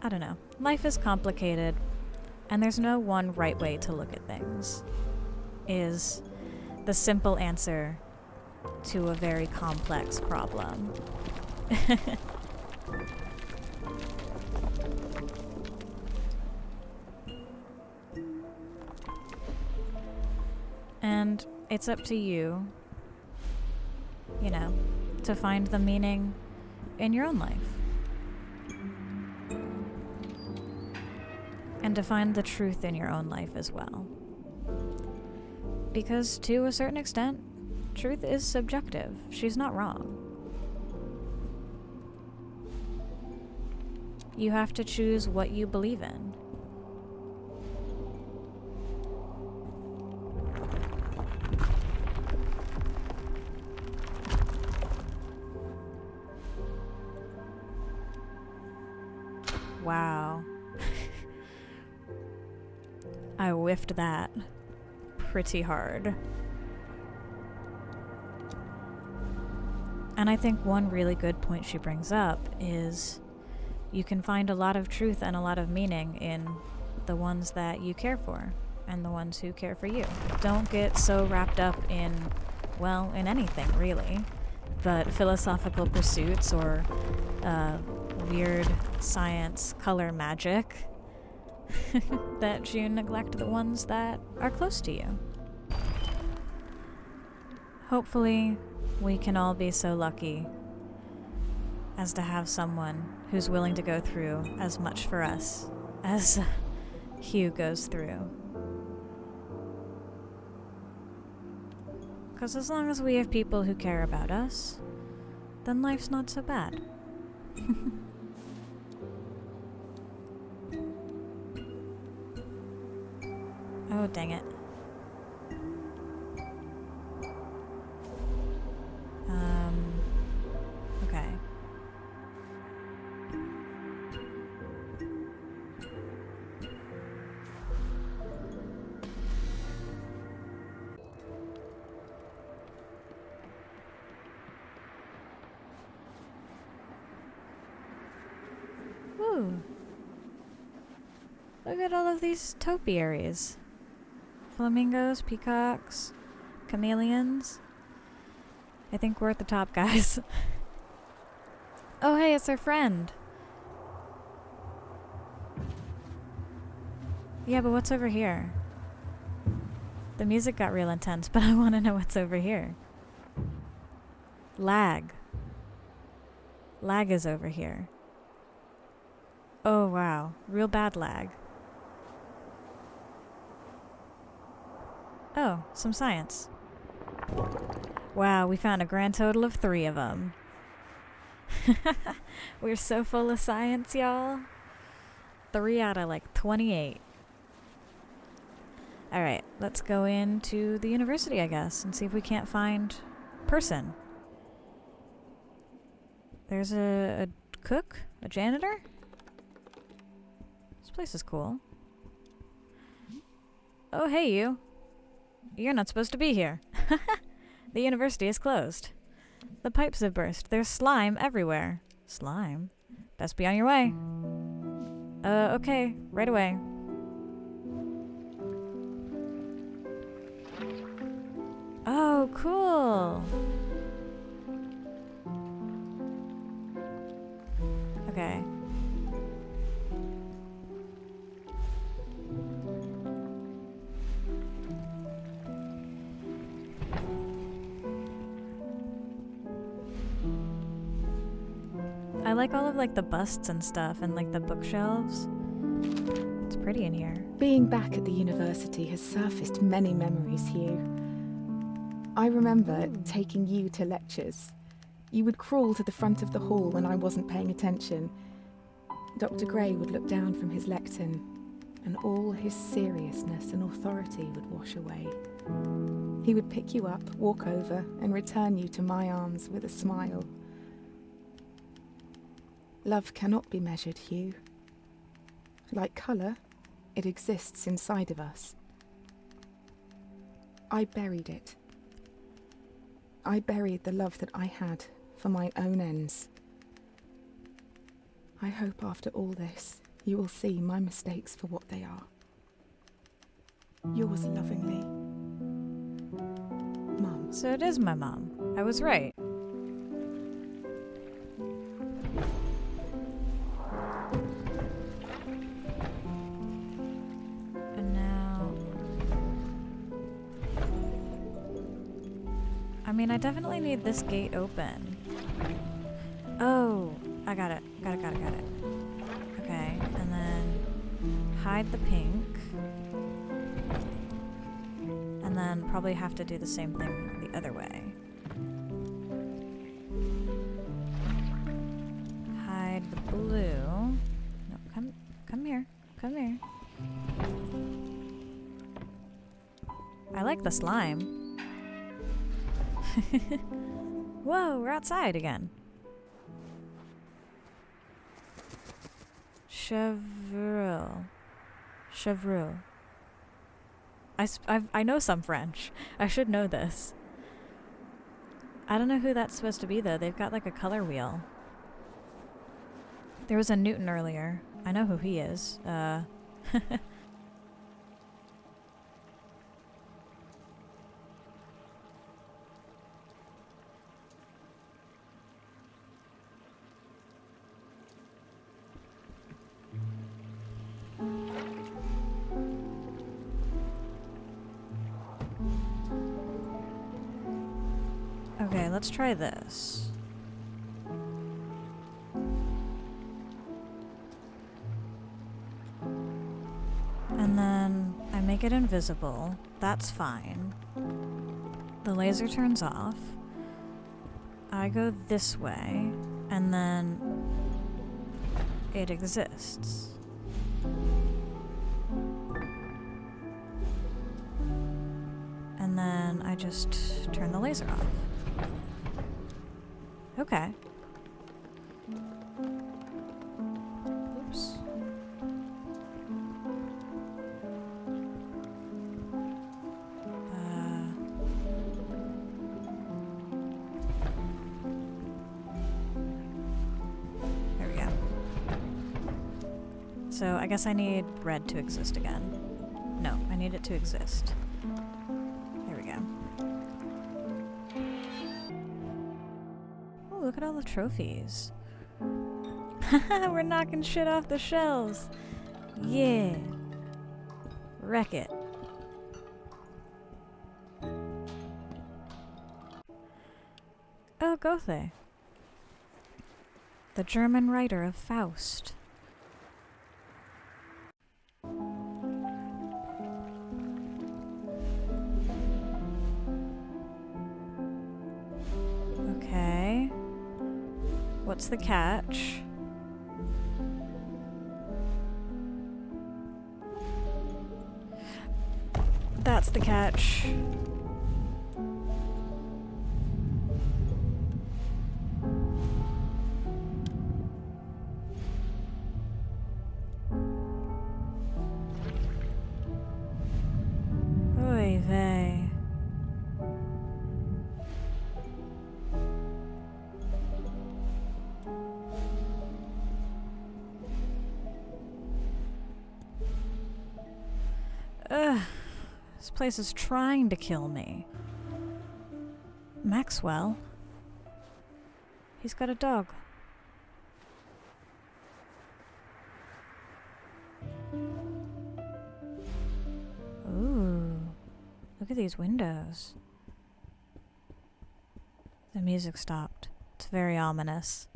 I don't know. Life is complicated, and there's no one right way to look at things, is the simple answer to a very complex problem. And it's up to you, you know, to find the meaning in your own life. And to find the truth in your own life as well. Because to a certain extent, truth is subjective. She's not wrong. You have to choose what you believe in. Wow. I whiffed that pretty hard. And I think one really good point she brings up is you can find a lot of truth and a lot of meaning in the ones that you care for and the ones who care for you. Don't get so wrapped up in, well, in anything really, but philosophical pursuits or weird science color magic that you neglect the ones that are close to you. Hopefully, we can all be so lucky as to have someone who's willing to go through as much for us as Hugh goes through. Because as long as we have people who care about us, then life's not so bad. Oh, dang it. Okay. Woo! Look at all of these topiaries. Flamingos, peacocks, chameleons. I think we're at the top, guys. Oh, hey, it's our friend. Yeah, but what's over here? The music got real intense, but I want to know what's over here. Lag. Lag is over here. Oh, wow. Real bad lag. Oh, some science. Wow, we found a grand total of 3 of them. We're so full of science, y'all. 3 out of like 28. Alright, let's go into the university, I guess, and see if we can't find person. There's a cook? A janitor? This place is cool. Oh, hey, you. You're not supposed to be here. The university is closed. The pipes have burst. There's slime everywhere. Slime? Best be on your way. Okay. Right away. Oh, cool. Okay. I like all of like the busts and stuff and like the bookshelves. It's pretty in here. Being back at the university has surfaced many memories, Hugh. I remember taking you to lectures. You would crawl to the front of the hall when I wasn't paying attention. Dr. Gray would look down from his lectern, and all his seriousness and authority would wash away. He would pick you up, walk over, and return you to my arms with a smile. Love cannot be measured, Hugh. Like colour, it exists inside of us. I buried it. I buried the love that I had for my own ends. I hope after all this, you will see my mistakes for what they are. Yours lovingly, Mum. So it is my mom. I was right. And now... I mean, I definitely need this gate open. Oh, I got it. Got it. Okay, and then hide the pink. And then probably have to do the same thing the other way. Hide the blue. like the slime. Whoa, we're outside again. Chevril. Chevril. I know some French. I should know this. I don't know who that's supposed to be, though. They've got like a color wheel. There was a Newton earlier. I know who he is. Okay, let's try this. And then I make it invisible. That's fine. The laser turns off. I go this way, and then it exists. And then I just turn the laser off. Okay. Oops. There we go. So I guess I need red to exist again. No, I need it to exist. There we go. Look at all the trophies. We're knocking shit off the shelves. Yeah. Wreck it. Oh, Goethe. The German writer of Faust. Okay. What's the catch? That's the catch. Oy vey. Ugh. This place is trying to kill me. Maxwell? He's got a dog. Ooh. Look at these windows. The music stopped. It's very ominous.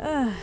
Ugh.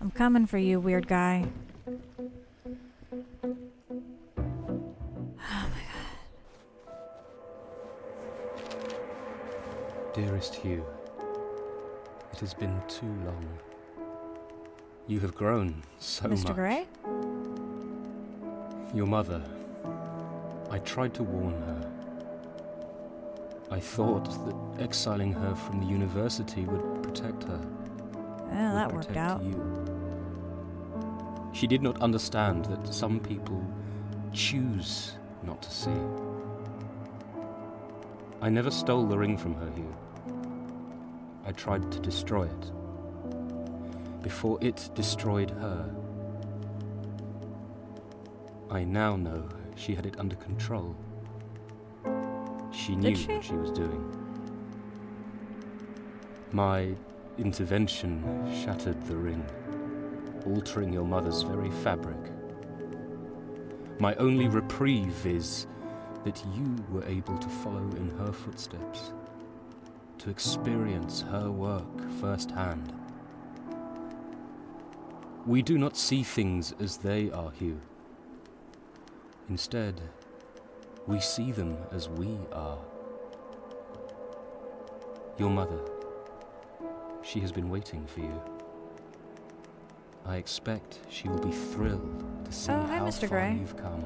I'm coming for you, weird guy. Dearest Hugh, it has been too long. You have grown so much. Mr. Gray? Your mother, I tried to warn her. I thought that exiling her from the university would protect her. Yeah, that would worked protect out. you. She did not understand that some people choose not to see. I never stole the ring from her, Hugh. I tried to destroy it before it destroyed her. I now know she had it under control. She knew what she was doing. My intervention shattered the ring, altering your mother's very fabric. My only reprieve is that you were able to follow in her footsteps, to experience her work firsthand. We do not see things as they are, Hugh. Instead, we see them as we are. Your mother, she has been waiting for you. I expect she will be thrilled to see Oh, hi, how Mr. far Gray. you've come.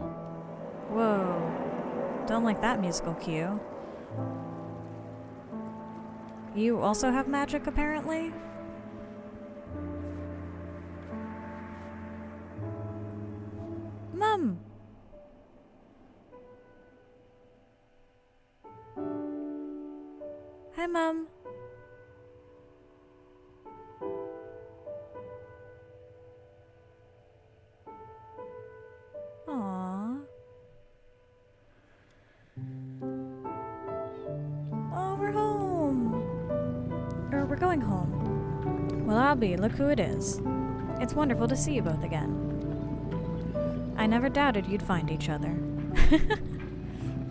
Whoa. Don't like that musical cue. You also have magic, apparently? Mum! Hi, Mum. Aww. Oh, we're home. Or we're going home. Well, I'll be. Look who it is. It's wonderful to see you both again. I never doubted you'd find each other.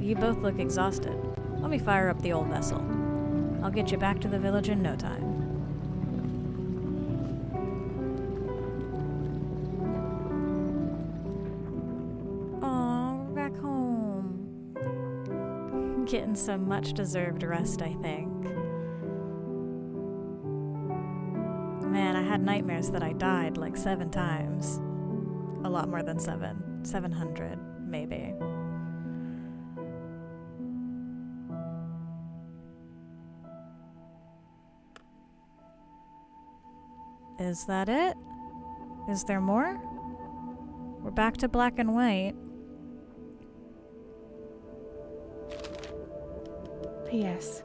You both look exhausted. Let me fire up the old vessel. I'll get you back to the village in no time. Aw, we're back home. Getting some much-deserved rest, I think. Man, I had nightmares that I died like 7 times. A lot more than 7. 700, maybe. Is that it? Is there more? We're back to black and white. P.S.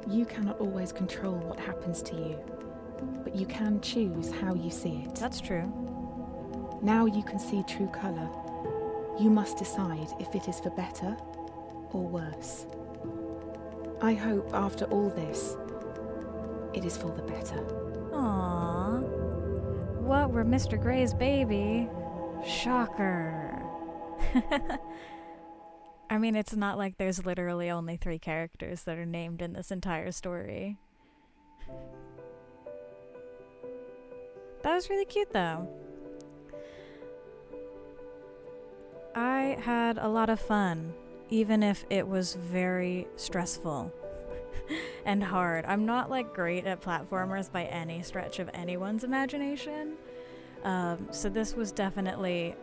You cannot always control what happens to you, but you can choose how you see it. That's true. Now you can see true colour. You must decide if it is for better or worse. I hope after all this, it is for the better. Aww. What, we're Mr. Gray's baby? Shocker. I mean, it's not like there's literally only 3 characters that are named in this entire story. That was really cute, though. I had a lot of fun, even if it was very stressful and hard. I'm not like great at platformers by any stretch of anyone's imagination, so this was definitely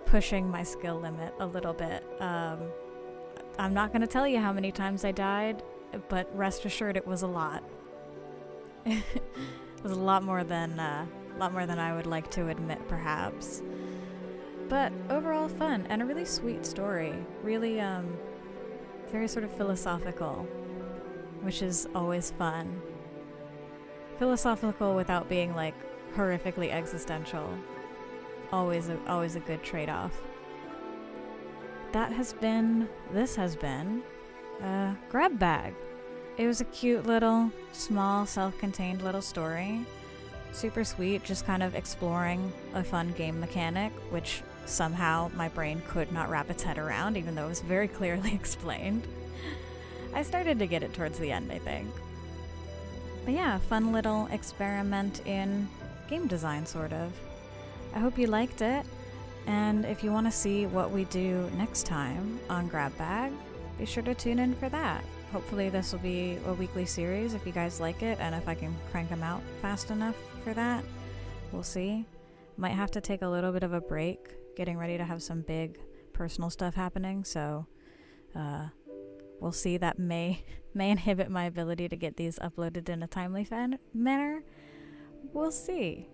pushing my skill limit a little bit. I'm not going to tell you how many times I died, but rest assured it was a lot. It was a lot more than I would like to admit, perhaps. But overall fun and a really sweet story. Really, very sort of philosophical, which is always fun. Philosophical without being like horrifically existential. Always a good trade-off. This has been Grab Bag. It was a cute little, small, self-contained little story. Super sweet, just kind of exploring a fun game mechanic, which somehow my brain could not wrap its head around, even though it was very clearly explained. I started to get it towards the end, I think. But yeah, fun little experiment in game design, sort of. I hope you liked it, and if you want to see what we do next time on Grab Bag, be sure to tune in for that. Hopefully this will be a weekly series if you guys like it, and if I can crank them out fast enough for that. We'll see. Might have to take a little bit of a break, getting ready to have some big personal stuff happening, so we'll see. That may inhibit my ability to get these uploaded in a timely manner. We'll see.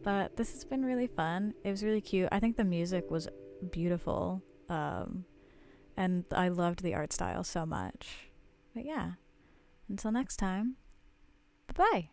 But this has been really fun. It was really cute. I think the music was beautiful. And I loved the art style so much. But yeah, until next time, bye-bye.